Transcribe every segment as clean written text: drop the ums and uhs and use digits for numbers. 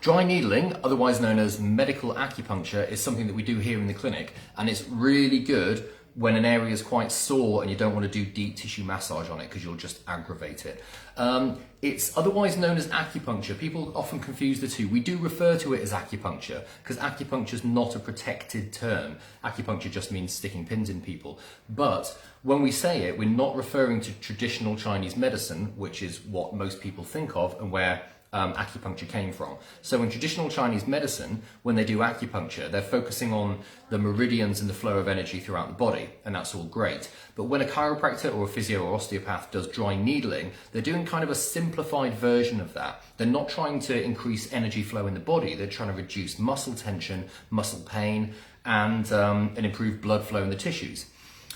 Dry needling, otherwise known as medical acupuncture, is something that we do here in the clinic, and it's really good when an area is quite sore and you don't want to do deep tissue massage on it because you'll just aggravate it. It's otherwise known as acupuncture. People often confuse the two. We do refer to it as acupuncture because acupuncture is not a protected term. Acupuncture just means sticking pins in people. But when we say it, we're not referring to traditional Chinese medicine, which is what most people think of and where acupuncture came from. So in traditional Chinese medicine, when they do acupuncture, they're focusing on the meridians and the flow of energy throughout the body, and that's all great. But when a chiropractor or a physio or osteopath does dry needling, they're doing kind of a simplified version of that. They're not trying to increase energy flow in the body, they're trying to reduce muscle tension, muscle pain, and improve blood flow in the tissues.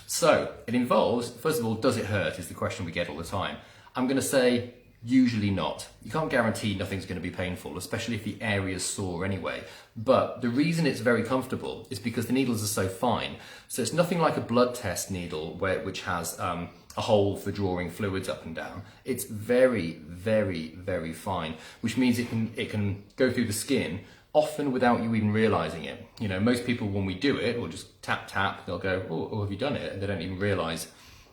So it involves, first of all, does it hurt is the question we get all the time. I'm going to say usually not. You can't guarantee nothing's going to be painful, especially if the area is sore anyway. But the reason it's very comfortable is because the needles are so fine. So it's nothing like a blood test needle which has a hole for drawing fluids up and down. It's very, very, very fine, which means it can go through the skin often without you even realizing it. You know, most people when we do it, we'll just tap, tap, they'll go, oh, have you done it? And they don't even realize.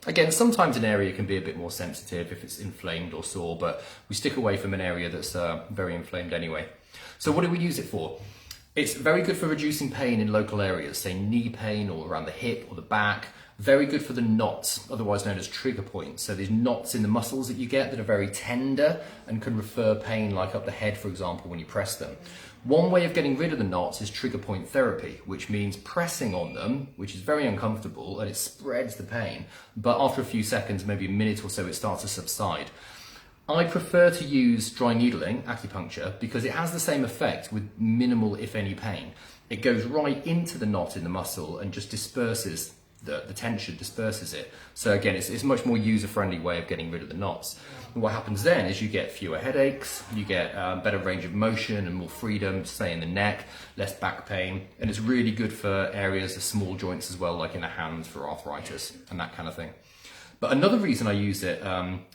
Again, sometimes an area can be a bit more sensitive if it's inflamed or sore, but we stick away from an area that's very inflamed anyway. So what do we use it for? It's very good for reducing pain in local areas, say knee pain or around the hip or the back. Very good for the knots, otherwise known as trigger points. So these knots in the muscles that you get that are very tender and can refer pain, like up the head, for example, when you press them. One way of getting rid of the knots is trigger point therapy, which means pressing on them, which is very uncomfortable and it spreads the pain. But after a few seconds, maybe a minute or so, it starts to subside. I prefer to use dry needling, acupuncture, because it has the same effect with minimal, if any, pain. It goes right into the knot in the muscle and just disperses the tension, disperses it. So again, it's a much more user-friendly way of getting rid of the knots. And what happens then is you get fewer headaches, you get better range of motion and more freedom, say in the neck, less back pain, and it's really good for areas of small joints as well, like in the hands for arthritis and that kind of thing. But another reason I use it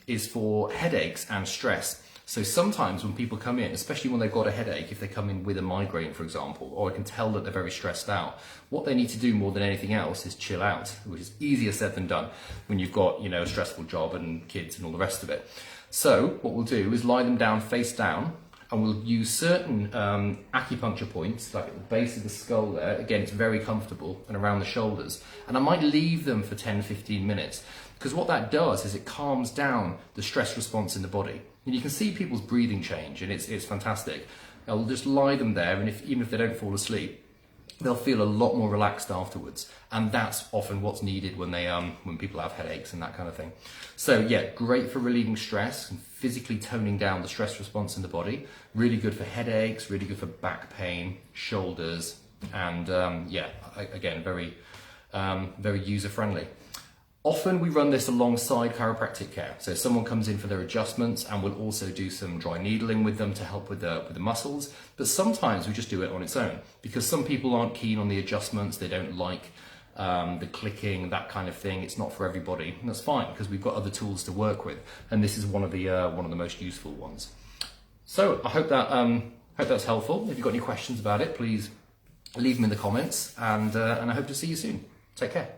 is for headaches and stress. So sometimes when people come in, especially when they've got a headache, if they come in with a migraine, for example, or I can tell that they're very stressed out, what they need to do more than anything else is chill out, which is easier said than done when you've got, you know, a stressful job and kids and all the rest of it. So what we'll do is lie them down face down, and we'll use certain acupuncture points, like at the base of the skull there. Again, it's very comfortable, and around the shoulders. And I might leave them for 10-15 minutes, because what that does is it calms down the stress response in the body. And you can see people's breathing change, and it's fantastic. I'll just lie them there, and even if they don't fall asleep, they'll feel a lot more relaxed afterwards. And that's often what's needed when people have headaches and that kind of thing. So yeah, great for relieving stress and physically toning down the stress response in the body. Really good for headaches, really good for back pain, shoulders, and yeah, again, very user-friendly. Often we run this alongside chiropractic care. So someone comes in for their adjustments and we'll also do some dry needling with them to help with the muscles. But sometimes we just do it on its own because some people aren't keen on the adjustments. They don't like the clicking, that kind of thing. It's not for everybody, and that's fine because we've got other tools to work with. And this is one of the most useful ones. So I hope that's helpful. If you've got any questions about it, please leave them in the comments, and I hope to see you soon. Take care.